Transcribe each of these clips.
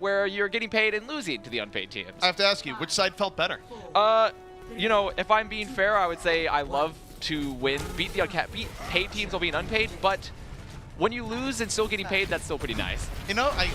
where you're getting paid and losing to the unpaid teams. I have to ask you, which side felt better? You know, if I'm being fair, I would say I love to beat paid teams while being unpaid, but when you lose and still getting paid, that's still pretty nice. You know, I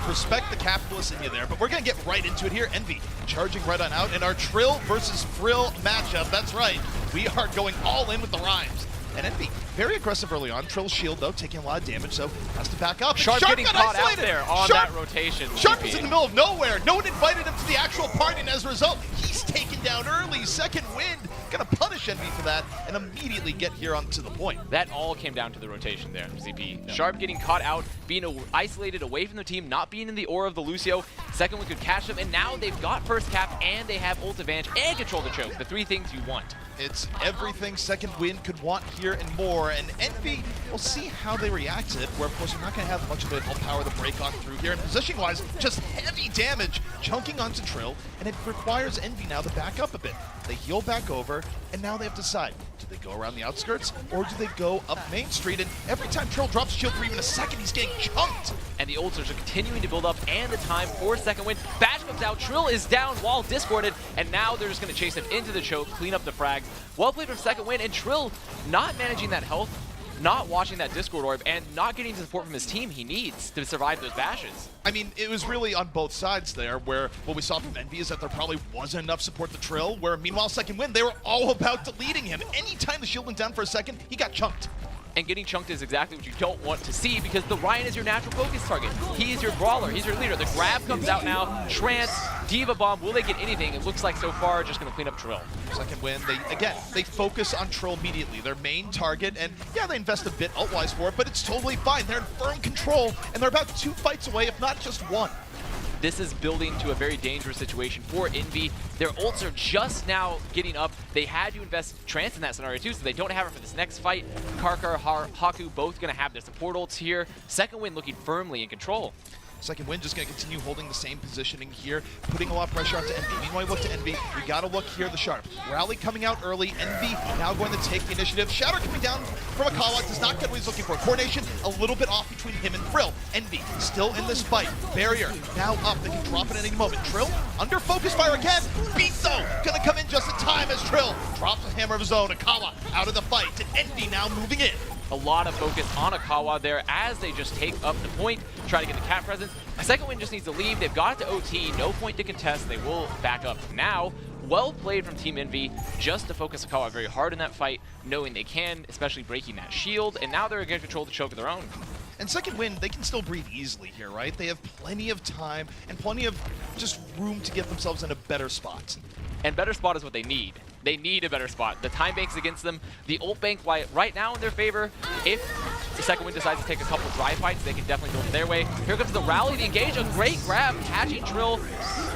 respect the capitalist in you there, but we're going to get right into it here. Envy charging right on out in our Trill versus Frill matchup. That's right. We are going all in with the rhymes. And Envy, very aggressive early on. Trill's shield, though, taking a lot of damage, so has to back up. Sharp getting caught out there on that rotation. Sharp is in the middle of nowhere. No one invited him to the actual party, and as a result, he's taken down early. Second wind, gonna punish Envy for that, and immediately get here onto the point. That all came down to the rotation there, ZP. Yeah. Sharp getting caught out, being isolated away from the team, not being in the aura of the Lucio. Second one could catch him, and now they've got first cap, and they have ult advantage, and control the choke. The three things you want. It's everything Second Wind could want here and more, and Envy, we'll see how they react to it, where of course you're not going to have much of it. I'll power the break on through here, and positioning-wise, just heavy damage chunking onto Trill, and it requires Envy now to back up a bit. They heal back over, and now they have to decide, do they go around the outskirts, or do they go up Main Street? And every time Trill drops shield for even a second, he's getting chunked. And the ulters are continuing to build up, and the time for Second Wind. Bash comes out, Trill is down while discorded, and now they're just going to chase him into the choke, clean up the frags. Well played from Second Wind, and Trill not managing that health, not watching that Discord orb, and not getting the support from his team he needs to survive those bashes. I mean, it was really on both sides there, where what we saw from Envy is that there probably wasn't enough support to Trill, where meanwhile Second Wind, they were all about deleting him. Anytime the shield went down for a second, he got chunked. And getting chunked is exactly what you don't want to see, because the Ryan is your natural focus target. He's your brawler, he's your leader. The grab comes out now, Trance, Diva Bomb, will they get anything? It looks like so far just gonna clean up Trill. Second Wind, they focus on Trill immediately, their main target, and yeah, they invest a bit ult-wise for it, but it's totally fine. They're in firm control, and they're about 2 fights away, if not just 1. This is building to a very dangerous situation for Envy. Their ults are just now getting up. They had to invest Trance in that scenario too, so they don't have it for this next fight. Karkar, Haku both going to have their support ults here. Second Wind looking firmly in control. Second Wind just going to continue holding the same positioning here, putting a lot of pressure onto Envy. Meanwhile, we look to Envy. We got to look here, the Sharp. Rally coming out early. Envy now going to take the initiative. Shatter coming down from Akawa does not get what he's looking for. Coordination a little bit off between him and Frill. Envy still in this fight. Barrier now up. They can drop it at any moment. Trill under focus fire again. Beat though. Going to come in just in time as Trill drops a hammer of his own. Akawa out of the fight. And Envy now moving in. A lot of focus on Akawa there as they just take up the point, try to get the cap presence. Second Wind just needs to leave. They've got it to OT, no point to contest. They will back up now. Well played from Team Envy, just to focus Akawa very hard in that fight, knowing they can, especially breaking that shield, and now they're going to control the choke of their own. And Second Wind, they can still breathe easily here, right? They have plenty of time and plenty of just room to get themselves in a better spot. And better spot is what they need. They need a better spot. The time bank's against them. The ult bank right now in their favor. If the Second Wind decides to take a couple dry fights, they can definitely go their way. Here comes the rally, the engage, a great grab, catching Trill,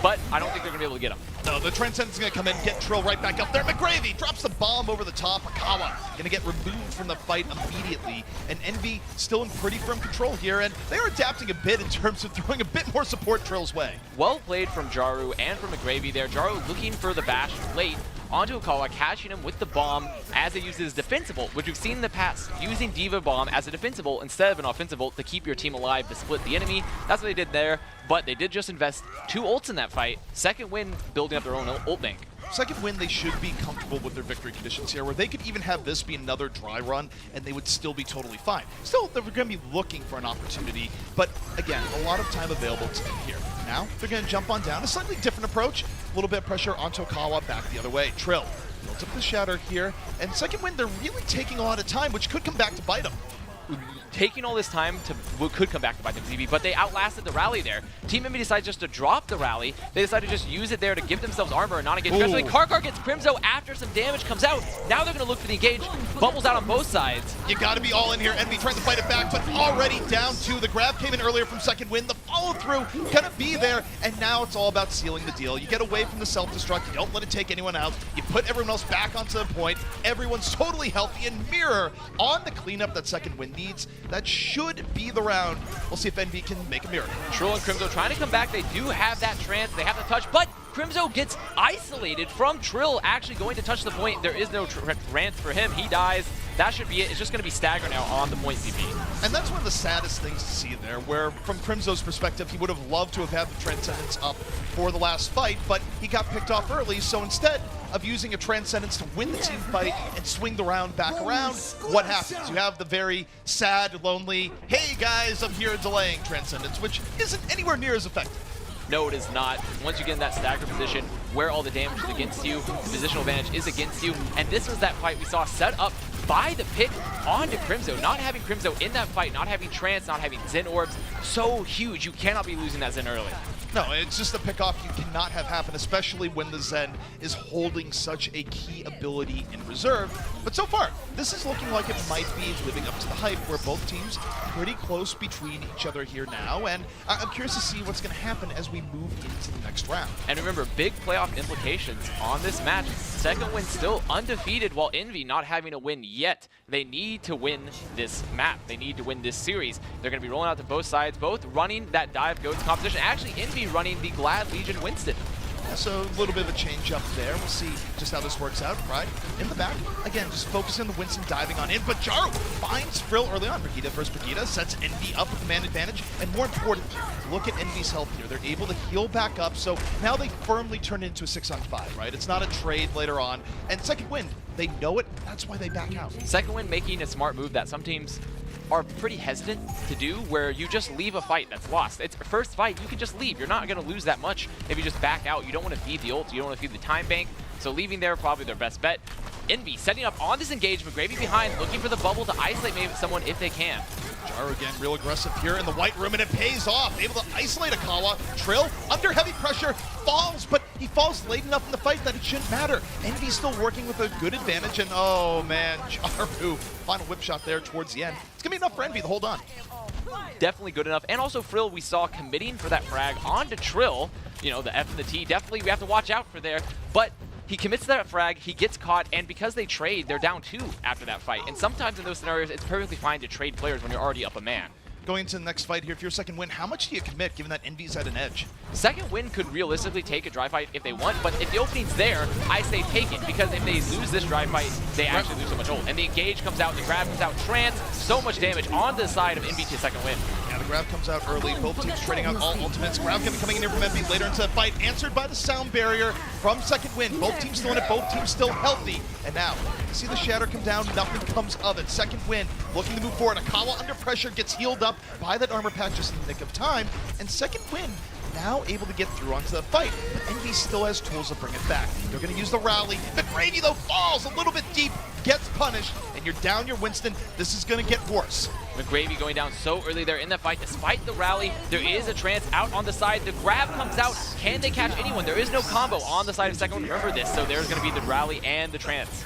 but I don't think they're going to be able to get him. No, the Transcendent's going to come in, get Trill right back up there. McGravy drops the bomb over the top. Akawa going to get removed from the fight immediately. And Envy still in pretty firm control here, and they are adapting a bit in terms of throwing a bit more support Trill's way. Well played from Jaru and from McGravy there. Jaru looking for the bash late onto Akawa, catching him with the bomb as it uses defensible, which we've seen in the past, using Diva Bomb as a defensible instead of an offensible to keep your team alive, to split the enemy. That's what they did there, but they did just invest 2 ults in that fight. Second Wind building up their own ult bank. Second Wind, they should be comfortable with their victory conditions here, where they could even have this be another dry run, and they would still be totally fine. Still, they're going to be looking for an opportunity, but again, a lot of time available to them here. Now, they're going to jump on down. A slightly different approach. A little bit of pressure onto Akawa, back the other way. Trill builds up the Shatter here, and Second Wind, they're really taking a lot of time, which could come back to bite them. Taking all this time could come back to bite them, ZB, but they outlasted the rally there. Team Envy decides just to drop the rally. They decided to just use it there to give themselves armor and not engage. Especially Karkar gets Crimzo after some damage comes out. Now they're going to look for the engage. Bubbles out on both sides. You got to be all in here. Envy trying to fight it back, but already down 2. The grab came in earlier from Second Wind. The follow-through going to be there, and now it's all about sealing the deal. You get away from the self-destruct. You don't let it take anyone out. You put everyone else back onto the point. Everyone's totally healthy, and Mirror on the cleanup that Second Wind needs. That should be the round. We'll see if Envy can make a miracle. Trill and Crimzo trying to come back. They do have that trance. They have the touch, but Crimzo gets isolated from Trill actually going to touch the point. There is no trance for him. He dies. that should be it. It's just going to be Stagger now on the point VP. And that's one of the saddest things to see there, where from Crimzo's perspective, he would have loved to have had the Transcendence up for the last fight, but he got picked off early, so instead of using a Transcendence to win the team fight and swing the round back around, what happens? You have the very sad, lonely, hey guys, I'm here delaying Transcendence, which isn't anywhere near as effective. No, it is not. Once you get in that stagger position where all the damage is against you, the positional advantage is against you, and this was that fight we saw set up by the pick onto Crimzo. Not having Crimzo in that fight, not having Trance, not having Zen Orbs, so huge. You cannot be losing that Zen early. No, it's just a pick-off you cannot have happen, especially when the Zen is holding such a key ability in reserve. But so far, this is looking like it might be living up to the hype, where both teams pretty close between each other here now, and I'm curious to see what's going to happen as we move into the next round. And remember, big playoff implications on this match. Second win still undefeated, while Envy not having a win yet. They need to win this map. They need to win this series. They're going to be rolling out to both sides, both running that dive goats competition. Actually, Envy running the Glad Legion Winston. Yeah, so a little bit of a change up there. We'll see just how this works out. Pride in the back. Again, just focusing on the Winston diving on in, but Jaro finds Frill early on. Brigitte versus Brigitte sets Envy up with the man advantage, and more importantly, look at Envy's health here. They're able to heal back up, so now they firmly turn it into a 6-on-5, right? It's not a trade later on. And Second Wind, they know it, that's why they back out. Second Wind making a smart move that some teams are pretty hesitant to do, where you just leave a fight that's lost. It's first fight, you can just leave. You're not going to lose that much if you just back out. You don't want to feed the ult, you don't want to feed the time bank, so leaving there probably their best bet. Envy setting up on this engagement, Gravy behind, looking for the bubble to isolate maybe someone if they can. Jaro again, real aggressive here in the white room, and it pays off. Able to isolate Akawa. Trill, under heavy pressure, falls, but he falls late enough in the fight that it shouldn't matter. Envy's still working with a good advantage, and oh man, Jaro, final whip shot there towards the end. It's gonna be enough for Envy to hold on. Definitely good enough, and also Frill we saw committing for that frag onto Trill. You know, the F and the T, definitely we have to watch out for there, but he commits to that frag, he gets caught, and because they trade, they're down 2 after that fight. And sometimes in those scenarios, it's perfectly fine to trade players when you're already up a man. Going into the next fight here, if you're Second Win, how much do you commit given that Envy's at an edge? Second Win could realistically take a dry fight if they want, but if the opening's there, I say take it, because if they lose this dry fight, they actually lose so much ult. And the engage comes out, the grab comes out, Trance, so much damage on the side of Envy to Second Win. Yeah, the grab comes out early. Both teams trading out all ultimates. Grab going to be coming in here from Envy later into the fight, answered by the sound barrier from Second Win. Both teams still in it, both teams still healthy. And now, you see the shatter come down, nothing comes of it. Second Win looking to move forward. Akawa under pressure, gets healed up by that armor pack just in the nick of time. And Second Win now able to get through onto the fight, but Envy still has tools to bring it back. They're going to use the rally. McGravy, though, falls a little bit deep, gets punished, and you're down your Winston. This is going to get worse. McGravy going down so early there in that fight. Despite the rally, there is a Trance out on the side. The grab comes out. Can they catch anyone? There is no combo on the side of Second Win. Remember this, so there's going to be the rally and the Trance.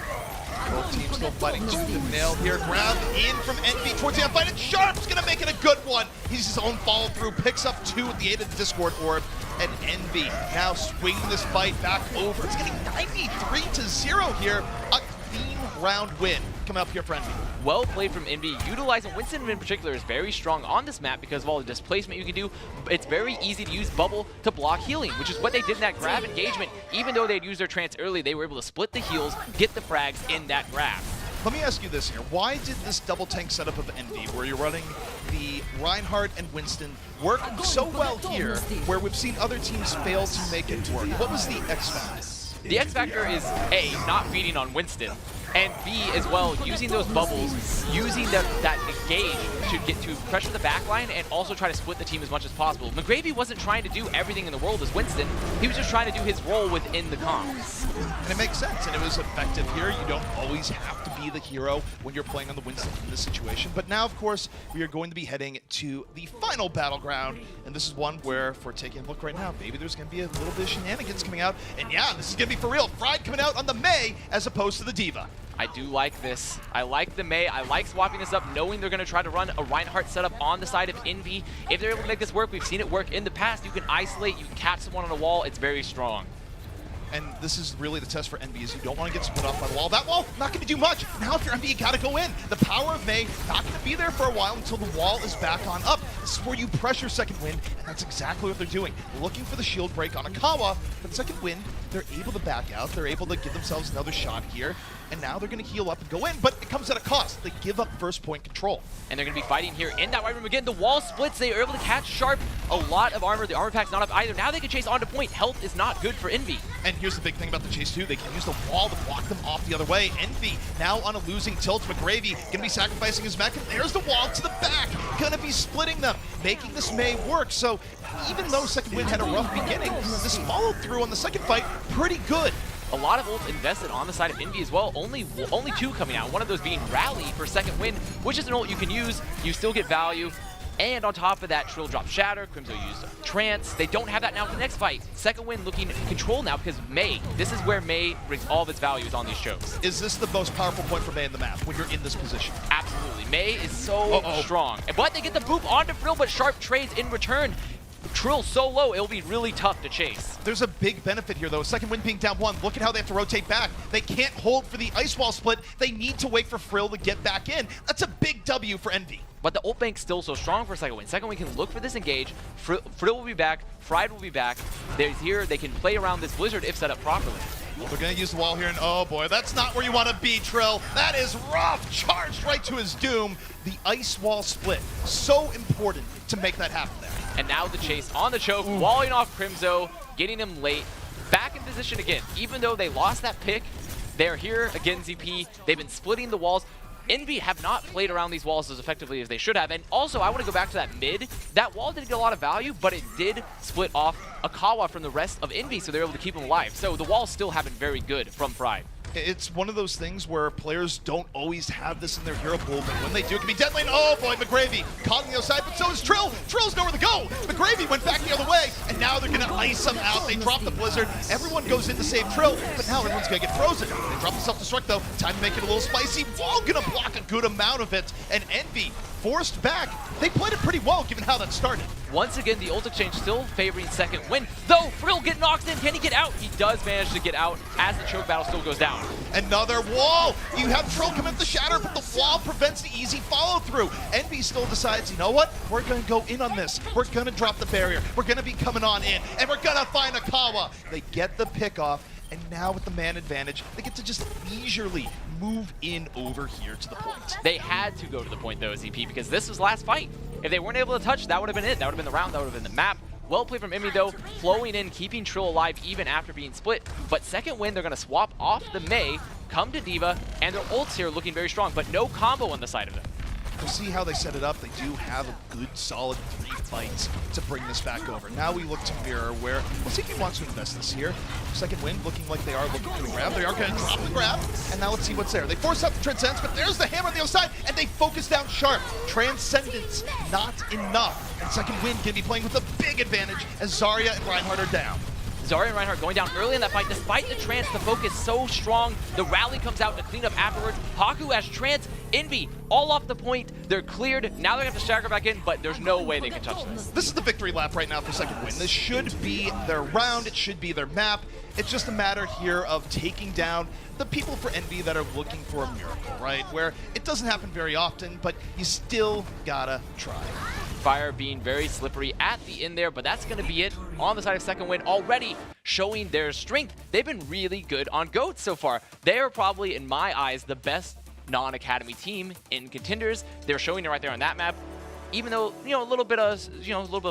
Both teams still fighting tooth and nail here. Grab in from Envy towards the end fight, and Sharp's gonna make it a good one. He's his own follow through, picks up 2 with the aid of the Discord Orb, and Envy now swinging this fight back over. It's getting 93-0 here. A clean round win coming up here for Envy. Well played from Envy, utilizing Winston in particular is very strong on this map because of all the displacement you can do. It's very easy to use bubble to block healing, which is what they did in that grab engagement. Even though they'd used their Trance early, they were able to split the heals, get the frags in that grab. Let me ask you this here. Why did this double tank setup of Envy, where you're running the Reinhardt and Winston, work so well here, where we've seen other teams fail to make it work? What was the X factor? The X factor is A, not feeding on Winston, and B, as well, using those bubbles, using that engage to pressure the backline and also try to split the team as much as possible. McGravy wasn't trying to do everything in the world as Winston. He was just trying to do his role within the comp. And it makes sense, and it was effective here. You don't always have to be the hero when you're playing on the Winston in this situation. But now, of course, we are going to be heading to the final battleground, and this is one where, if we're taking a look right now, maybe there's going to be a little bit of shenanigans coming out. And yeah, this is going to be for real. Fried coming out on the Mei as opposed to the Diva. I do like this. I like the Mei. I like swapping this up, knowing they're going to try to run a Reinhardt setup on the side of Envy. If they're able to make this work, we've seen it work in the past. You can isolate, you can catch someone on a wall. It's very strong. And this is really the test for Envy, is you don't want to get split off by the wall. That wall, not going to do much. Now if you're Envy, you got to go in. The power of Mei, not going to be there for a while until the wall is back on up. This is where you pressure Second Wind, and that's exactly what they're doing. Looking for the shield break on Akawa, but Second Wind, they're able to back out. They're able to give themselves another shot here, and now they're going to heal up and go in, but it comes at a cost. They give up first point control. And they're going to be fighting here in that right room again. The wall splits. They are able to catch Sharp. A lot of armor. The armor pack's not up either. Now they can chase onto point. Health is not good for Envy. And here's the big thing about the chase too. They can use the wall to block them off the other way. Envy now on a losing tilt. McGravy going to be sacrificing his mech, and there's the wall to the back. Going to be splitting them, making this May work. So even though Second Wind had a rough beginning, this followed through on the second fight pretty good. A lot of ults invested on the side of Envy as well. Only two coming out. One of those being Rally for Second Wind, which is an ult you can use. You still get value. And on top of that, Trill drops Shatter. Crimzo used Trance. They don't have that now for the next fight. Second Wind looking control now because May. This is where May brings all of its values on these chokes. Is this the most powerful point for May in the map when you're in this position? Absolutely. May is so strong. But they get the boop onto Frill, but Sharp trades in return. Trill so low, it'll be really tough to chase. There's a big benefit here, though. Second Wind being down one, look at how they have to rotate back. They can't hold for the Ice Wall split. They need to wait for Frill to get back in. That's a big W for Envy. But the ult bank's still so strong for Second Wind. Second Wind can look for this engage. Frill will be back. Fried will be back. They're here. They can play around this Blizzard if set up properly. Well, they're going to use the wall here, and oh boy, that's not where you want to be, Trill. That is rough. Charged right to his doom. The Ice Wall split. So important to make that happen there. And now the chase on the choke, walling off Crimzo, getting him late. Back in position again. Even though they lost that pick, they're here again, ZP. They've been splitting the walls. Envy have not played around these walls as effectively as they should have. And also, I want to go back to that mid. That wall didn't get a lot of value, but it did split off Akawa from the rest of Envy, so they're able to keep him alive. So the walls still have been very good from Pride. It's one of those things where players don't always have this in their hero pool, but when they do, it can be deadly. And oh boy, McGravy caught on the outside, but so is Trill. Trill's nowhere to go. McGravy went back the other way, and now they're gonna ice him out. They drop the Blizzard. Everyone goes in to save Trill, but now everyone's gonna get frozen. They drop the self-destruct though. Time to make it a little spicy. Wall gonna block a good amount of it, and Envy forced back. They played it pretty well given how that started. Once again, the ult exchange still favoring Second Wind. Though Frill get knocked in, can he get out? He does manage to get out as the choke battle still goes down. Another wall. You have Trill come at the Shatter, but the wall prevents the easy follow through. Envy still decides, you know what? We're gonna go in on this. We're gonna drop the barrier. We're gonna be coming on in, and we're gonna find Akawa. They get the pick off. And now with the man advantage, they get to just leisurely move in over here to the point. They had to go to the point though, ZP, because this was last fight. If they weren't able to touch, that would have been it. That would have been the round, that would have been the map. Well played from Envy though, flowing in, keeping Trill alive even after being split. But Second Wind, they're gonna swap off the May, come to D.Va, and their ults here looking very strong, but no combo on the side of them. We'll see how they set it up. They do have a good, solid 3 fights to bring this back over. Now we look to Mirror, where we'll see if he wants to invest this here. Second Wind looking like they are looking for the grab. They are going to drop the grab, and now let's see what's there. They force out the Transcendence, but there's the hammer on the other side, and they focus down Sharp. Transcendence, not enough. And Second Wind going to be playing with a big advantage as Zarya and Reinhardt are down. Zarya and Reinhardt going down early in that fight. Despite the trance, the focus so strong. The rally comes out to clean up afterwards. Haku has trance. Envy all off the point. They're cleared. Now they're going to have to stagger back in, but there's no way they can touch this. This is the victory lap right now for Second Wind. This should be their round. It should be their map. It's just a matter here of taking down the people for Envy that are looking for a miracle, right? Where it doesn't happen very often, but you still gotta try. Fire being very slippery at the end there, but that's going to be it on the side of Second Wind, already showing their strength. They've been really good on GOAT so far. They are probably, in my eyes, the best non-academy team in Contenders. They're showing it right there on that map. Even though, a little bit of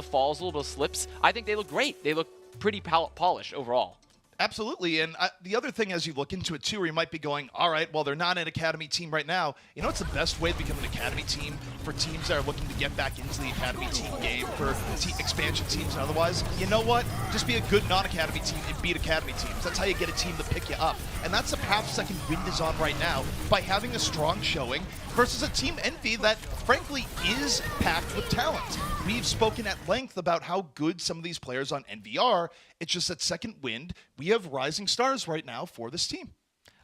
falls, a little bit of slips, I think they look great. They look pretty polished overall. Absolutely, and the other thing as you look into it too, where you might be going, all right, well, they're not an academy team right now. You know, it's the best way to become an academy team for teams that are looking to get back into the academy team game, for expansion teams and otherwise. You know what? Just be a good non-academy team and beat academy teams. That's how you get a team to pick you up. And that's the path Second Wind is on right now, by having a strong showing versus a team Envy that, frankly, is packed with talent. We've spoken at length about how good some of these players on Envy are. It's just that Second Wind, we have rising stars right now for this team.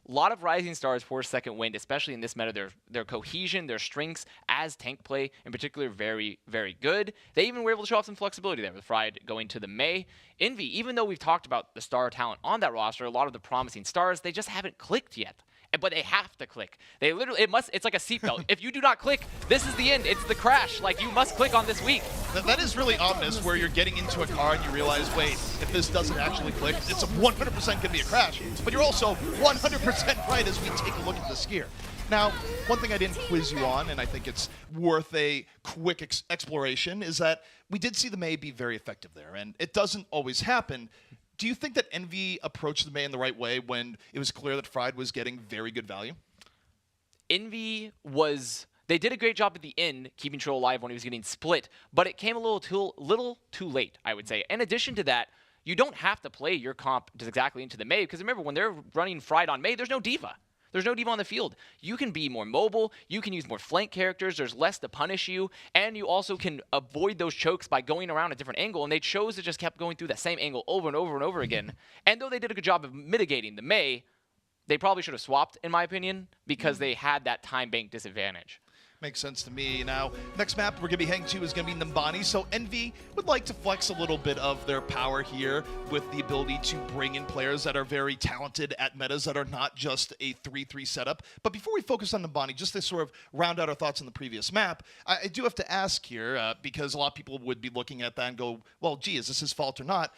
A lot of rising stars for Second Wind, especially in this meta. Their cohesion, their strengths as tank play in particular, very, very good. They even were able to show off some flexibility there with Fried going to the May. Envy, even though we've talked about the star talent on that roster, a lot of the promising stars, they just haven't clicked yet. but they have to click. They literally, it's like a seatbelt. If you do not click, this is the end. It's the crash. Like, you must click on this week. That is really ominous, where you're getting into a car and you realize, wait, if this doesn't actually click, it's 100% going to be a crash. But you're also 100% right as we take a look at this gear. Now, one thing I didn't quiz you on, and I think it's worth a quick exploration, is that we did see the Mei be very effective there, and it doesn't always happen. Do you think that Envy approached the Mei in the right way when it was clear that Fried was getting very good value? Envy was... They did a great job at the end, keeping Trill alive when he was getting split, but it came a little too late, I would say. In addition to that, you don't have to play your comp just exactly into the Mei, because remember, when they're running Fried on Mei, there's no Diva. There's no Diva on the field. You can be more mobile, you can use more flank characters, there's less to punish you, and you also can avoid those chokes by going around a different angle, and they chose to just kept going through that same angle over and over and over again. And though they did a good job of mitigating the Mei, they probably should have swapped, in my opinion, because they had that time bank disadvantage. Makes sense to me. Now, next map we're going to be heading to is going to be Numbani. So Envy would like to flex a little bit of their power here with the ability to bring in players that are very talented at metas that are not just a 3-3 setup. But before we focus on Numbani, just to sort of round out our thoughts on the previous map, I do have to ask here, because a lot of people would be looking at that and go, well, gee, is this his fault or not?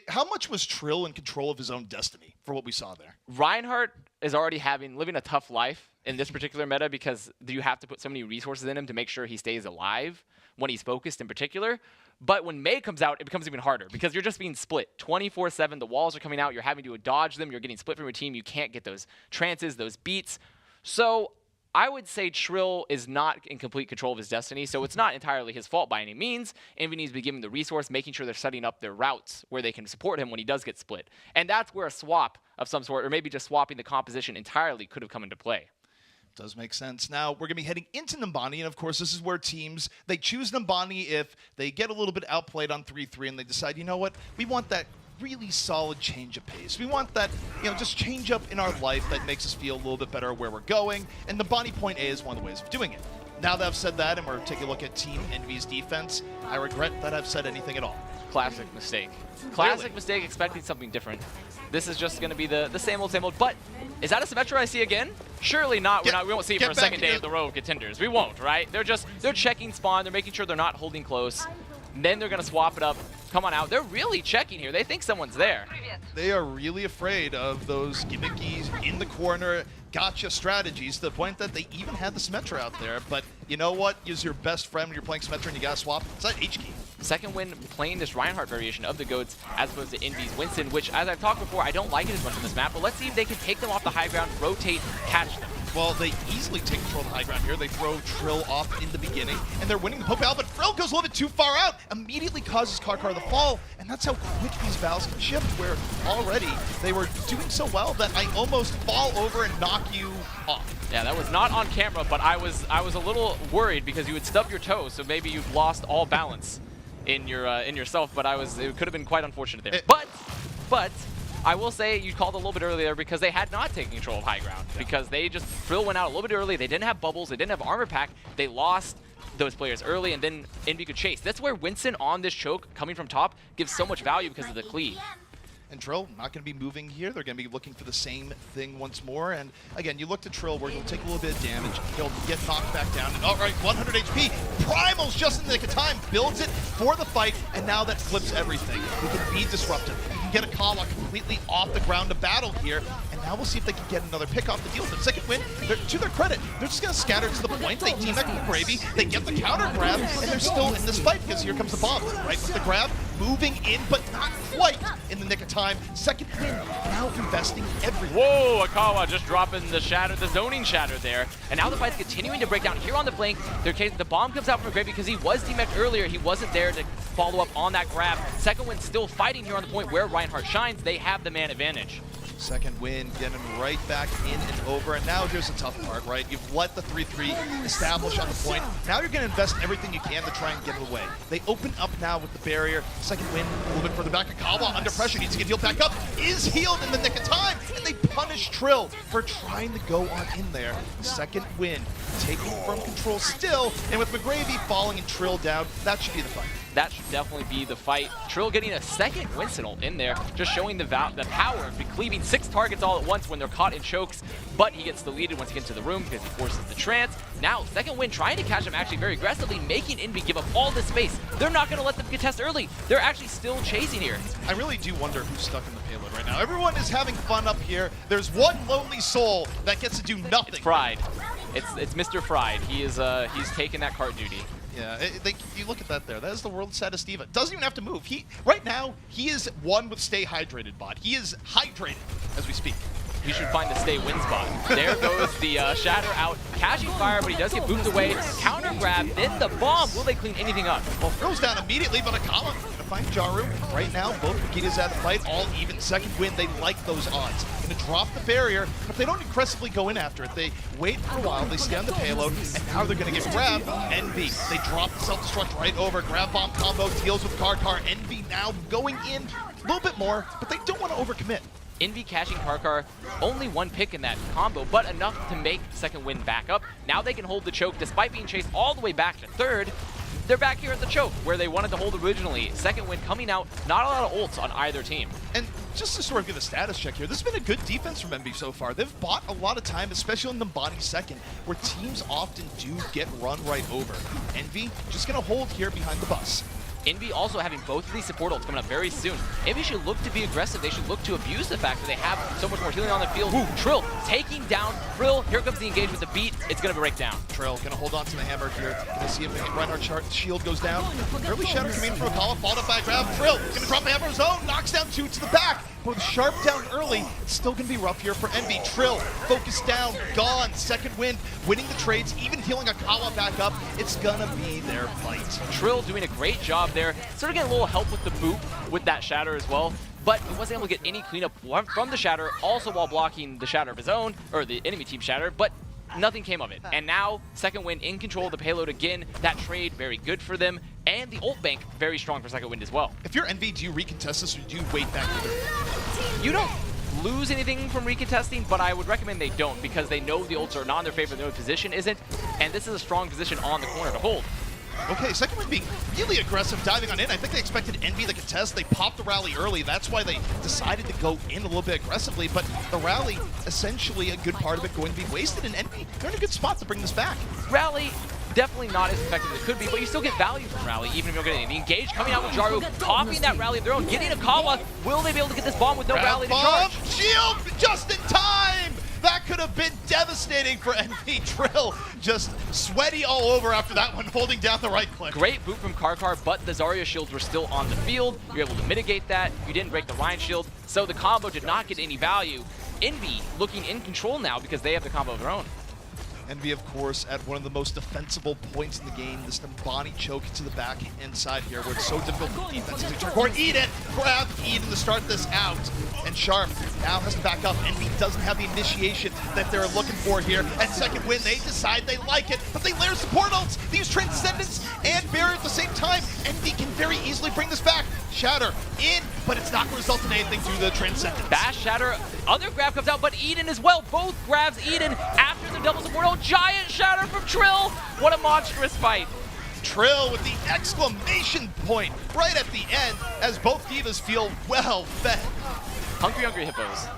How much was Trill in control of his own destiny for what we saw there? Reinhardt is already living a tough life in this particular meta because you have to put so many resources in him to make sure he stays alive when he's focused in particular. But when Mei comes out, it becomes even harder because you're just being split 24/7. The walls are coming out. You're having to dodge them. You're getting split from your team. You can't get those trances, those beats. So I would say Trill is not in complete control of his destiny, so it's not entirely his fault by any means. Envy needs to be given the resource, making sure they're setting up their routes where they can support him when he does get split. And that's where a swap of some sort, or maybe just swapping the composition entirely, could have come into play. Does make sense. Now, we're going to be heading into Numbani, and of course, this is where teams, they choose Numbani if they get a little bit outplayed on 3-3, and they decide, you know what, we want that really solid change of pace. We want that, just change up in our life that makes us feel a little bit better where we're going, and Numbani point A is one of the ways of doing it. Now that I've said that, and we're taking a look at Team Envy's defense, I regret that I've said anything at all. Classic mistake. Classic mistake, expecting something different. This is just going to be the same old, but is that a Symmetra I see again? Surely not. We won't see it for a second day of the row of Contenders. We won't, right? They're checking spawn. They're making sure they're not holding close. And then they're going to swap it up. Come on out. They're really checking here. They think someone's there. They are really afraid of those gimmicky, in the corner, gotcha strategies to the point that they even had the Symmetra out there. But you know what is your best friend when you're playing Symmetra and you got to swap? It's that H-key. Second win playing this Reinhardt variation of the GOATs as opposed to Envy's Winston, which, as I've talked before, I don't like it as much on this map, but let's see if they can take them off the high ground, rotate, catch them. Well, they easily take control of the high ground here. They throw Trill off in the beginning, and they're winning the poke battle, but Trill goes a little bit too far out, immediately causes Karkar to fall, and that's how quick these battles can shift, where already they were doing so well that I almost fall over and knock you off. Yeah, that was not on camera, but I was a little worried because you would stub your toe, so maybe you've lost all balance in yourself, but it could have been quite unfortunate there. But I will say you called a little bit earlier because they had not taken control of high ground because they just Trill went out a little bit early. They didn't have bubbles. They didn't have armor pack. They lost those players early, and then Envy could chase. That's where Winston on this choke coming from top gives so much value because of the cleave. And Trill not going to be moving here. They're going to be looking for the same thing once more. And again, you look to Trill where he'll take a little bit of damage. He'll get knocked back down. And all right, 100 HP. Primal's just in the nick of time. Builds it for the fight. And now that flips everything. He can be disruptive. He can get a Kawa completely off the ground to battle here. And now we'll see if they can get another pick off the deal. The second win, to their credit, they're just going to scatter to the point. They team back with Gravy. They get the counter grab. And they're still in this fight because here comes the bomb. Right with the grab. Moving in, but not quite in the nick of time. Second win, now investing everything. Whoa, Akawa just dropping the shatter, the zoning shatter there. And now the fight's continuing to break down here on the flank. The bomb comes out from Gravy because he was demeched earlier. He wasn't there to follow up on that grab. Second win still fighting here on the point where Reinhardt shines. They have the man advantage. Second win, getting right back in and over. And now here's the tough part, right? You've let the 3-3 establish on the point. Now you're going to invest everything you can to try and get it away. They open up now with the barrier. Second win, a little bit further back. Akawa under pressure, needs to get healed back up. Is healed in the nick of time. And they punish Trill for trying to go on in there. Second win, taking from control still. And with McGravy falling and Trill down, that should be the fight. that should definitely be the fight. Trill getting a second Winston in there, just showing the power of cleaving 6 targets all at once when they're caught in chokes, but he gets deleted once he gets into the room because he forces the trance. Now, second win trying to catch him actually very aggressively, making Envy give up all this space. They're not going to let them contest early. They're actually still chasing here. I really do wonder who's stuck in the payload right now. Everyone is having fun up here. There's one lonely soul that gets to do nothing. It's Fried. It's Mr. Fried. He's taking that cart duty. Yeah, you look at that there. That is the world's saddest diva. Doesn't even have to move. Right now, he is one with Stay Hydrated bot. He is hydrated as we speak. He should find the stay win spot. There goes the Shatter out, catching fire, but he does get booped away. Counter grab, then the bomb. Will they clean anything up? Well, throws down immediately, but Akala gonna find Jaru. Right now, both Brigidas out of the fight, all even. Second win, they like those odds. Gonna drop the barrier, but they don't aggressively go in after it. They wait for a while, they stay on the payload, and now they're gonna get grabbed. Envy, they drop the self-destruct right over. Grab bomb combo, deals with Karkar. Envy now going in a little bit more, but they don't want to overcommit. Envy catching Karkar, only one pick in that combo, but enough to make second win back up. Now they can hold the choke despite being chased all the way back to third. They're back here at the choke where they wanted to hold originally. Second win coming out, not a lot of ults on either team. And just to sort of give a status check here, this has been a good defense from Envy so far. They've bought a lot of time, especially in the body second, where teams often do get run right over. Envy just gonna hold here behind the bus. Envy also having both of these support ults coming up very soon. Envy should look to be aggressive. They should look to abuse the fact that they have so much more healing on the field. Ooh, Trill taking down Trill. Here comes the engage with the beat. It's going to break down. Trill going to hold on to the hammer here. Going to see if Reinhardt's shield goes down. Early Shatter coming in from Akala, followed up by a grab. Trill going to drop the hammer of his own. Knocks down 2 to the back. But with Sharp down early, it's still going to be rough here for Envy. Trill, focused down, gone. Second win, winning the trades, even healing Akala back up. It's going to be their fight. Trill doing a great job there. Sort of getting a little help with the boop with that Shatter as well. But he wasn't able to get any cleanup from the Shatter, also while blocking the Shatter of his own, or the enemy team Shatter. But nothing came of it. And now, second win in control of the payload again. That trade, very good for them. And the ult bank, very strong for second win as well. If you're Envy, do you recontest this or do you wait back either? You don't lose anything from recontesting, but I would recommend they don't because they know the ults are not in their favor, their position isn't. And this is a strong position on the corner to hold. Okay, second win being really aggressive, diving on in. I think they expected Envy the contest. They popped the rally early. That's why they decided to go in a little bit aggressively. But the rally, essentially a good part of it going to be wasted. And Envy, they're in a good spot to bring this back. Rally, definitely not as effective as it could be, but you still get value from Rally, even if you don't get any. The engage coming out with Jaru, popping that Rally of their own, getting Akala. Will they be able to get this bomb with no Rally to charge? Shield just in time! That could have been devastating for Envy. Trill just sweaty all over after that one, holding down the right click. Great boot from Karkar, but the Zarya shields were still on the field. You're able to mitigate that. You didn't break the Ryan shield, so the combo did not get any value. Envy looking in control now because they have the combo of their own. Envy, of course, at one of the most defensible points in the game, this Nimbani choke to the back inside here, where it's so difficult for defense to record. Eden grabs Eden to start this out, and Sharp now has to back up. Envy doesn't have the initiation that they're looking for here. And second win, they decide they like it, but they layer support ults. They use Transcendence and Barrier at the same time. Envy can very easily bring this back. Shatter in, but it's not going to result in anything through the Transcendence. Bash, Shatter, other grab comes out, but Eden as well. Both grabs Eden after the double support ult. Giant Shatter from Trill. What a monstrous fight. Trill with the exclamation point right at the end as both divas feel well fed. Hungry Hippos.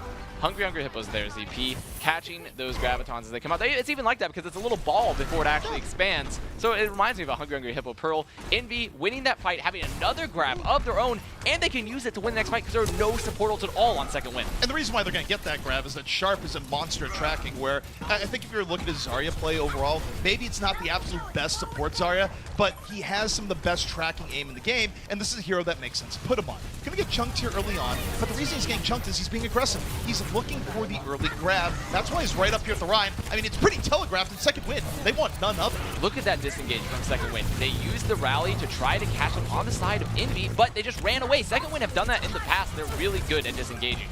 Hungry Hippos there, ZP, catching those gravitons as they come out. It's even like that because it's a little ball before it actually expands. So it reminds me of a Hungry Hippo Pearl. Envy winning that fight, having another grab of their own, and they can use it to win the next fight because there are no support ults at all on second win. And the reason why they're going to get that grab is that Sharp is a monster at tracking, where I think if you're looking at Zarya play overall, maybe it's not the absolute best support Zarya, but he has some of the best tracking aim in the game, and this is a hero that makes sense. Put him on. Going to get chunked here early on, but the reason he's getting chunked is he's being aggressive. He's looking for the early grab. That's why he's right up here at the Rhine. I mean, it's pretty telegraphed in second win. They want none of it. Look at that disengage from second win. They used the rally to try to catch him on the side of Envy, but they just ran away. Second win have done that in the past. They're really good at disengaging.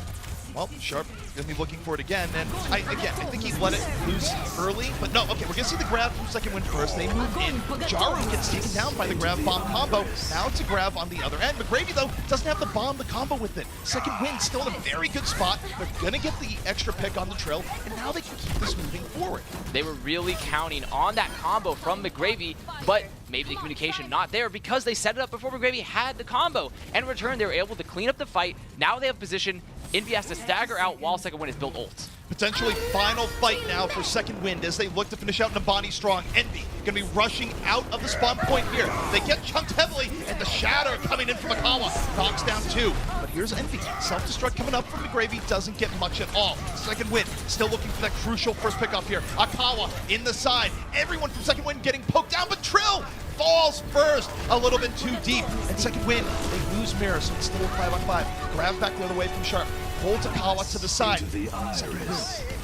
Well, Sharp going to be looking for it again, and I think he let it loose early, but no, okay, we're going to see the grab from second win first. They move in. Jaru gets taken down by the grab bomb combo. Now it's a grab on the other end. McGravy, though, doesn't have the bomb, the combo with it. Second win still in a very good spot. They're going to get the extra pick on the Trill, and now they can keep this moving forward. They were really counting on that combo from McGravy, but maybe the communication not there because they set it up before McGravy had the combo. And in return, they were able to clean up the fight. Now they have position. Envy has to stagger out while Second Wind is built ults. Potentially final fight now for Second Wind as they look to finish out Nabani strong. Envy going to be rushing out of the spawn point here. They get chunked heavily, and the Shatter coming in from Akawa. Knocks down 2. But here's Envy. Self-destruct coming up from McGravy doesn't get much at all. Second Wind still looking for that crucial first pickoff here. Akawa in the side. Everyone from Second Wind getting poked down, but Trill falls first, a little bit too deep. And Second Wind, they lose Mirror, so it's still a 5-on-5. Grab back the other way from Sharp. Holds Akawa to the side. Second Wind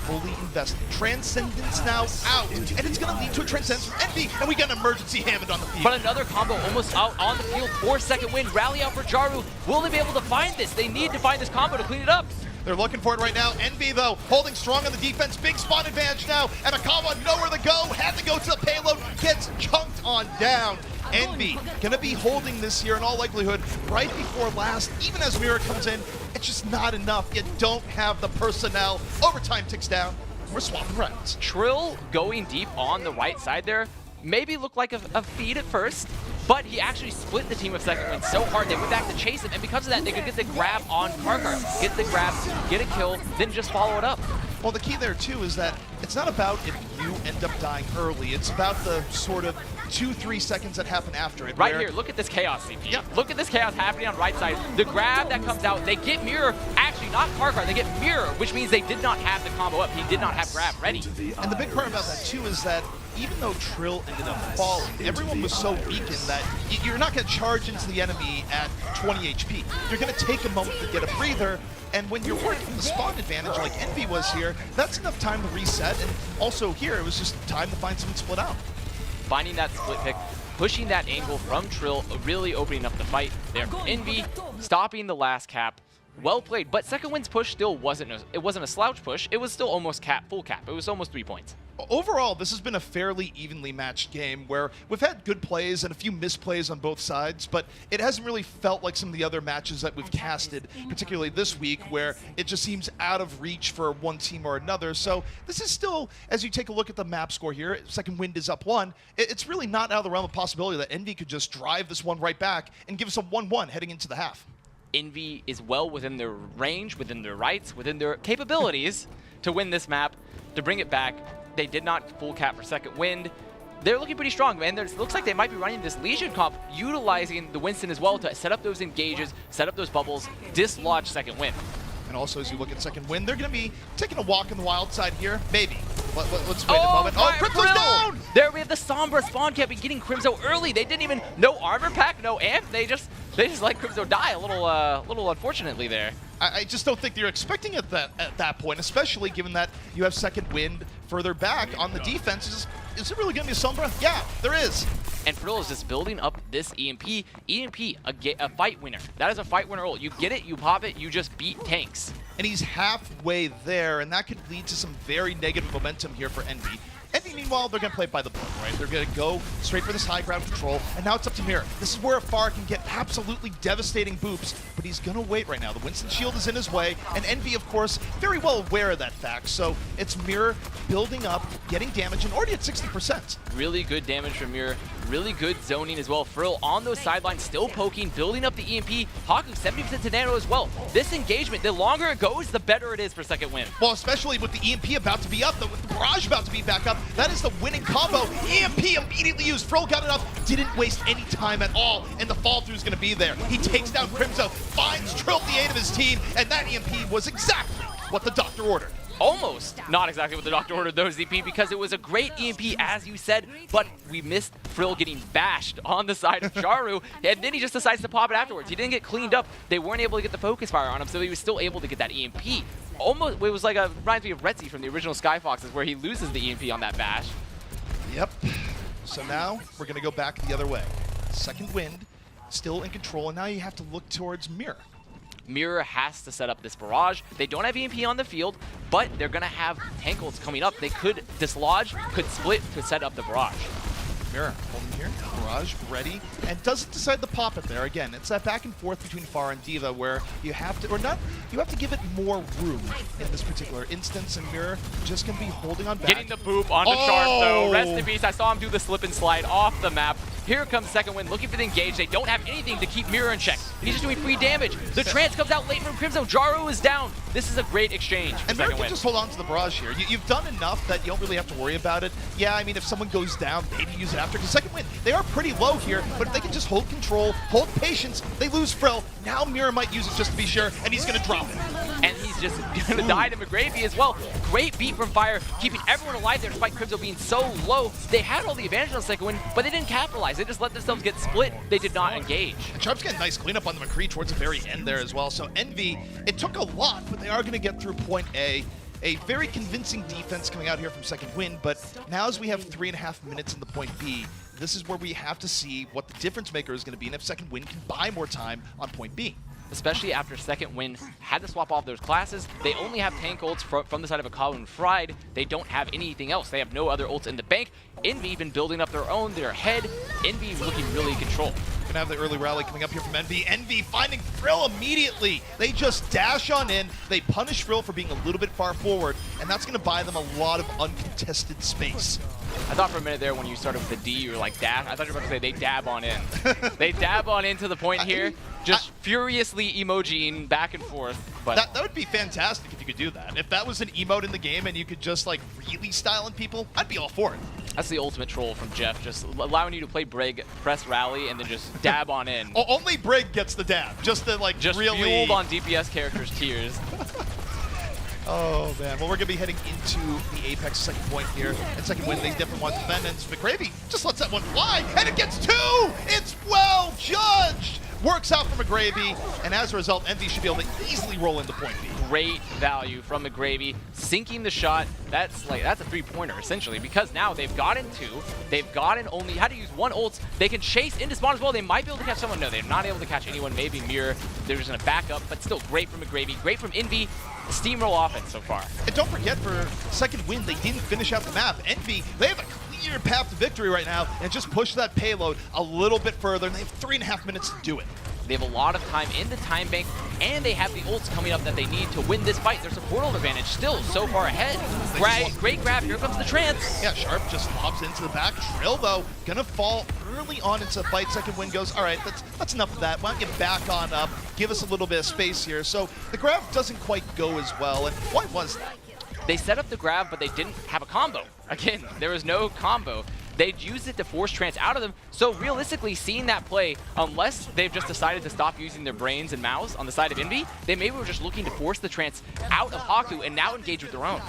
fully invested. Transcendence now out, and it's going to lead to a Transcendence from Envy, and we got an emergency Hammond on the field. But another combo almost out on the field for Second Wind. Rally out for Jaru. Will they be able to find this? They need to find this combo to clean it up. They're looking for it right now. Envy, though, holding strong on the defense. Big spawn advantage now, and Akawa nowhere to go. Had to go to the payload. Gets chunked on down. Envy gonna be holding this here in all likelihood right before last. Even as Mirror comes in, it's just not enough. You don't have the personnel. Overtime ticks down. We're swapping rounds. Trill going deep on the right side there maybe looked like a feed at first, but he actually split the team of Second Wind so hard they went back to chase him, and because of that they could get the grab on Karkar. Get the grab, get a kill, then just follow it up. Well, the key there too is that it's not about if you end up dying early, it's about the sort of 2-3 seconds that happen after it. Right here, look at this chaos, CP. Yep. Look at this chaos happening on right side. The grab that comes out, they get Mirror, actually not Karkar, they get Mirror, which means they did not have the combo up. He did not have grab ready. And the big part about that too is that even though Trill ended up falling, everyone was so weakened that you're not going to charge into the enemy at 20 HP. You're going to take a moment to get a breather, and when you're working the spawn advantage like Envy was here, that's enough time to reset, and also here it was just time to find someone split out. Finding that split pick, pushing that angle from Trill, really opening up the fight there from Envy, stopping the last cap. Well played, but Second Wind's push still wasn't a slouch push. It was still almost full cap. It was almost 3 points. Overall, this has been a fairly evenly matched game where we've had good plays and a few misplays on both sides, but it hasn't really felt like some of the other matches that we've casted, particularly this week, where it just seems out of reach for one team or another. So this is still, as you take a look at the map score here, Second Wind is up 1. It's really not out of the realm of possibility that Envy could just drive this one right back and give us a 1-1 heading into the half. Envy is well within their range, within their rights, within their capabilities to win this map, to bring it back. They did not full cap for Second Wind. They're looking pretty strong, man. It looks like they might be running this Legion comp, utilizing the Winston as well to set up those engages, set up those bubbles, dislodge Second Wind. And also, as you look at Second Wind, they're going to be taking a walk on the wild side here. Maybe. Let's wait a moment. Oh, Crypto's down! There we have the Sombra spawn camping, getting Crimzo early. They didn't even, no armor pack, no amp. They just let Crimzo die a little unfortunately there. I just don't think they're expecting it at that point, especially given that you have Second Wind further back on the defense. Is it really going to be a Sombra? Yeah, there is. And Frill is just building up this EMP. EMP, a fight winner. That is a fight winner ult. You get it, you pop it, you just beat tanks. And he's halfway there, and that could lead to some very negative momentum here for Envy. Envy, meanwhile, they're going to play it by the book, right? They're going to go straight for this high ground control, and now it's up to Mirror. This is where Afar can get absolutely devastating boops, but he's going to wait right now. The Winston shield is in his way, and Envy, of course, very well aware of that fact. So it's Mirror building up, getting damage, and already at 60%. Really good damage from Mirror. Really good zoning as well. Frill on those sidelines, still poking, building up the EMP. Haku, 70% to Nano as well. This engagement, the longer it goes, the better it is for Second Wind. Well, especially with the EMP about to be up, with the barrage about to be back up, that is the winning combo. EMP immediately used. Frill got it up, didn't waste any time at all, and the fall through is going to be there. He takes down Crimzo, finds Trill at the aid of his team, and that EMP was exactly what the doctor ordered. Almost not exactly what the doctor ordered though, ZP, because it was a great EMP, as you said, but we missed Frill getting bashed on the side of Jaru, and then he just decides to pop it afterwards. He didn't get cleaned up. They weren't able to get the focus fire on him, so he was still able to get that EMP. Almost, it was like reminds me of Retzi from the original Sky Foxes, where he loses the EMP on that bash. Yep. So now we're going to go back the other way. Second Wind still in control, and now you have to look towards Mirror. Mirror has to set up this barrage. They don't have EMP on the field, but they're going to have tank ults coming up. They could dislodge, could split to set up the barrage. Mirror holding here, barrage ready, and doesn't decide to pop it there. Again, it's that back and forth between Far and D.Va where you have to, or not, you have to give it more room in this particular instance, and Mirror just going to be holding on back. Getting the boop onto Sharp though. Rest in peace. I saw him do the slip and slide off the map. Here comes Second Wind looking for the engage. They don't have anything to keep Mirror in check. He's just doing free damage. The trance comes out late from Crimzo. Jaru is down. This is a great exchange for And Second Mirror Wind. can just hold on to the barrage here. You've done enough that you don't really have to worry about it. Yeah, I mean, if someone goes down, maybe use it after. Because Second Wind, they are pretty low here, but if they can just hold control, hold patience, they lose Frill. Now Mirror might use it just to be sure, and he's going to drop it. And he's just going to die to McGravy as well. Great beat from Fire, keeping everyone alive there despite Crimzo being so low. They had all the advantage on Second Wind, but they didn't capitalize. They just let themselves get split. They did not engage. And Sharp's getting a nice cleanup on the McCree towards the very end there as well. So Envy, it took a lot, but they are going to get through point A. A very convincing defense coming out here from Second Wind, but now as we have 3.5 minutes in the point B, this is where we have to see what the difference maker is going to be and if Second Wind can buy more time on point B. Especially after Second Wind had to swap off those classes. They only have tank ults from the side of Akalu and Fried. They don't have anything else. They have no other ults in the bank. Envy been building up their own, their head. Envy looking really in control. Gonna have the early rally coming up here from Envy. Envy finding Frill immediately. They just dash on in. They punish Frill for being a little bit far forward, and that's gonna buy them a lot of uncontested space. I thought for a minute there when you started with the D, you were like, dash. I thought you were about to say they dab on in. They dab on into the point here, just furiously emojiing back and forth. But that would be fantastic if you could do that. If that was an emote in the game and you could just like really style in people, I'd be all for it. That's the ultimate troll from Jeff, just allowing you to play Brig, press rally, and then just dab on in. Only Brig gets the dab, just to like just really... fueled on DPS characters' tears. Oh, man. Well, we're going to be heading into the Apex second point here. And Second Wind, they definitely want to defend. And McGravy just lets that one fly. And it gets two! It's well judged! Works out for McGravy. And as a result, Envy should be able to easily roll into point B. Great value from McGravy, sinking the shot. That's a three-pointer, essentially, because now they've gotten two. They've gotten only had to use one ult. They can chase into spawn as well. They might be able to catch someone. No, they're not able to catch anyone. Maybe Mirror. They're just going to back up, but still great from McGravy. Great from Envy. Steamroll offense so far. And don't forget, for Second Wind, they didn't finish out the map. Envy, they have a clear path to victory right now and just push that payload a little bit further, and they have 3.5 minutes to do it. They have a lot of time in the time bank, and they have the ults coming up that they need to win this fight. There's a portal advantage still so far ahead. Great grab. Here comes the trance. Yeah, Sharp just lobs into the back. Trill, though, gonna fall early on into the fight. Second Wind goes, all right, that's enough of that. Why don't you back on up, give us a little bit of space here. So the grab doesn't quite go as well, and why was that? They set up the grab, but they didn't have a combo. Again, there was no combo. They'd used it to force trance out of them. So realistically, seeing that play, unless they've just decided to stop using their brains and mouths on the side of Envy, they maybe were just looking to force the trance out of Haku and now engage with their own.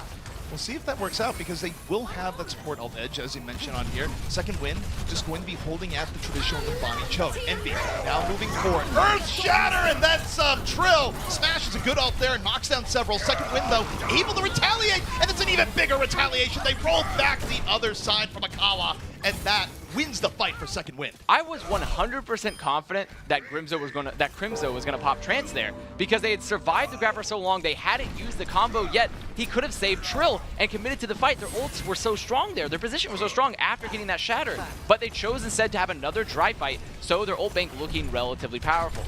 We'll see if that works out, because they will have that support alt edge, as you mentioned on here. Second Wind just going to be holding at the traditional Nirvana choke. Envy now moving forward. Earth Shatter, and then some. Trill smashes a good ult there and knocks down several. Second Wind, though, able to retaliate, and it's an even bigger retaliation. They roll back the other side from Akawa, and that wins the fight for Second Wind. I was 100% confident that Crimzo was gonna pop trance there, because they had survived the grab for so long. They hadn't used the combo yet. He could have saved Trill and committed to the fight. Their ults were so strong there. Their position was so strong after getting that shatter. But they chose instead to have another dry fight, so their ult bank looking relatively powerful.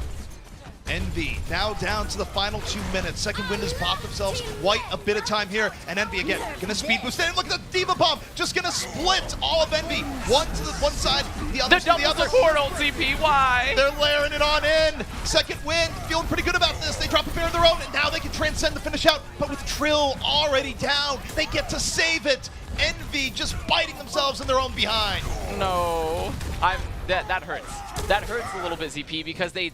Envy now down to the final 2 minutes. Second Wind has bought themselves quite a bit of time here, and Envy again gonna speed boost in. Look at the Diva Bomb, just gonna split all of Envy. One to the one side, the other to the other. The double support ult CPY. They're layering it on in. Second Wind feeling pretty good about this. They drop a bear of their own, and now they can transcend the finish out. But with Trill already down, they get to save it. Envy just biting themselves in their own behind. No, that hurts. That hurts a little bit, ZP, because they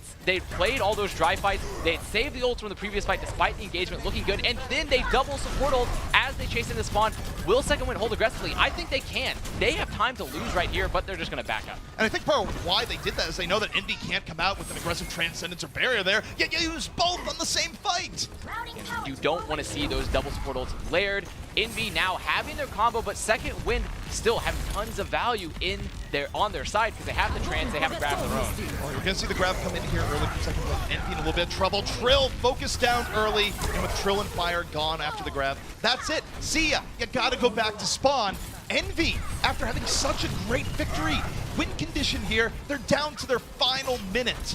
played all those dry fights. They saved the ults from the previous fight despite the engagement looking good, and then they double support ult as they chase in the spawn. Will Second Wind hold aggressively? I think they can. They have time to lose right here, but they're just going to back up. And I think part of why they did that is they know that Envy can't come out with an aggressive transcendence or barrier there, yet you use both on the same fight. And you don't want to see those double support ults layered. Envy now having their combo, but Second Wind still having tons of value on their side because they have the trance, they have a grab of their own. Oh, you're going to see the grab come in here early from Second Wind. Envy in a little bit of trouble. Trill focused down early, and with Trill and Fire gone after the grab, that's it. See ya. You got to go back to spawn. Envy, after having such a great victory, win condition here, they're down to their final minute.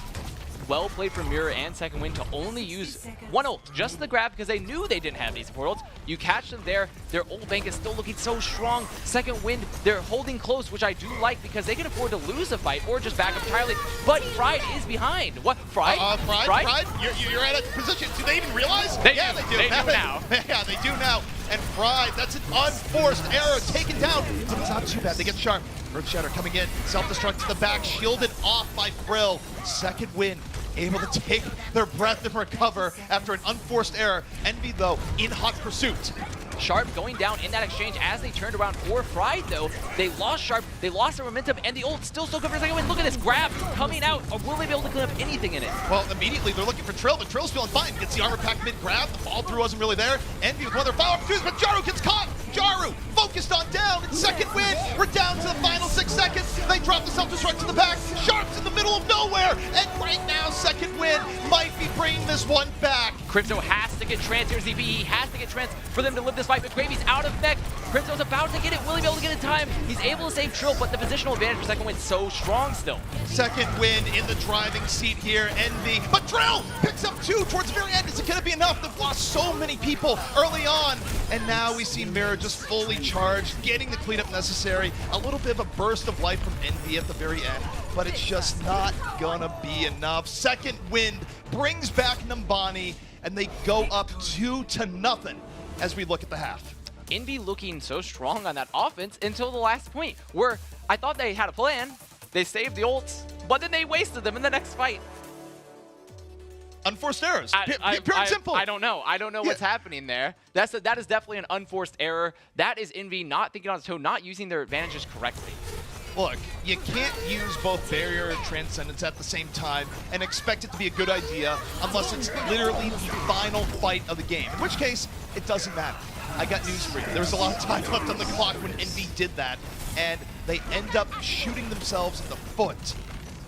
well played from Mirror and Second Wind to only use one ult, just the grab, because they knew they didn't have any support ults. You catch them there, their ult bank is still looking so strong. Second Wind, they're holding close, which I do like because they can afford to lose a fight or just back up entirely. But Fried is behind. What? Fried? Fried? You're at a position. Do they even realize? They do. They do now. Yeah, they do now. And Fried, that's an unforced error taken down. But it's not too bad. They get Sharp. Earth Shatter coming in. Self-destruct to the back. Shielded off by Frill. Second Wind able to take their breath and recover after an unforced error. Envy, though, in hot pursuit. Sharp going down in that exchange as they turned around for Fried, though. They lost Sharp, they lost their momentum, and the ult still good for a second win. Look at this grab coming out. Or will they be able to clean up anything in it? Well, immediately they're looking for Trill, but Trill's feeling fine. Gets the armor pack mid-grab. The follow-through wasn't really there. Envy with one of their follow-up opportunities, but Jaru gets caught. Jaru focused on down. And Second Wind, we're down to the final 6 seconds. They drop the self-destruct to the back. Sharp's in the middle of nowhere. And right now, Second Wind might be bringing this one back. Crypto has to get trans here, ZB. He has to get trans for them to live this fight, but Gravy's out of mech. Crypto's about to get it. Will he be able to get it in time? He's able to save Trill, but the positional advantage for Second Wind so strong still. Second Wind in the driving seat here, Envy. But Trill picks up 2 towards the very end. Is it going to be enough? They've lost so many people early on. And now we see Mirror just fully charged, getting the cleanup necessary. A little bit of a burst of life from Envy at the very end, but it's just not gonna be enough. Second Wind brings back Numbani, and they go up 2-0 as we look at the half. Envy looking so strong on that offense until the last point, where I thought they had a plan. They saved the ults, but then they wasted them in the next fight. Unforced errors, pure and simple. I don't know. I don't know what's happening there. That is definitely an unforced error. That is Envy not thinking on his toe, not using their advantages correctly. Look, you can't use both Barrier and Transcendence at the same time and expect it to be a good idea unless it's literally the final fight of the game, in which case, it doesn't matter. I got news for you. There was a lot of time left on the clock when Envy did that, and they end up shooting themselves in the foot.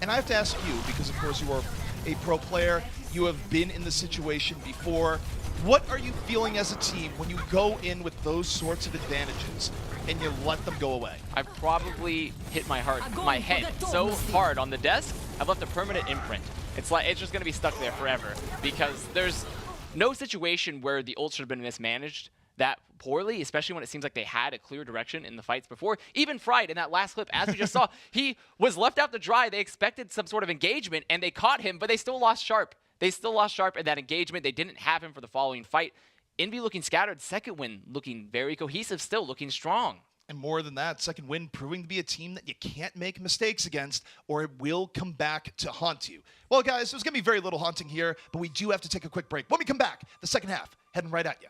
And I have to ask you, because of course you are a pro player, you have been in the situation before. What are you feeling as a team when you go in with those sorts of advantages and you let them go away? I've probably hit my head so hard on the desk, I've left a permanent imprint. It's like it's just gonna be stuck there forever because there's no situation where the ult should have been mismanaged that poorly, especially when it seems like they had a clear direction in the fights before. Even Fried in that last clip, as we just saw, he was left out to dry. They expected some sort of engagement and they caught him, but they still lost Sharp. They still lost Sharp in that engagement. They didn't have him for the following fight. Envy looking scattered, Second Wind looking very cohesive, still looking strong. And more than that, Second Wind proving to be a team that you can't make mistakes against or it will come back to haunt you. Well, guys, there's going to be very little haunting here, but we do have to take a quick break. When we come back, the second half, heading right at you.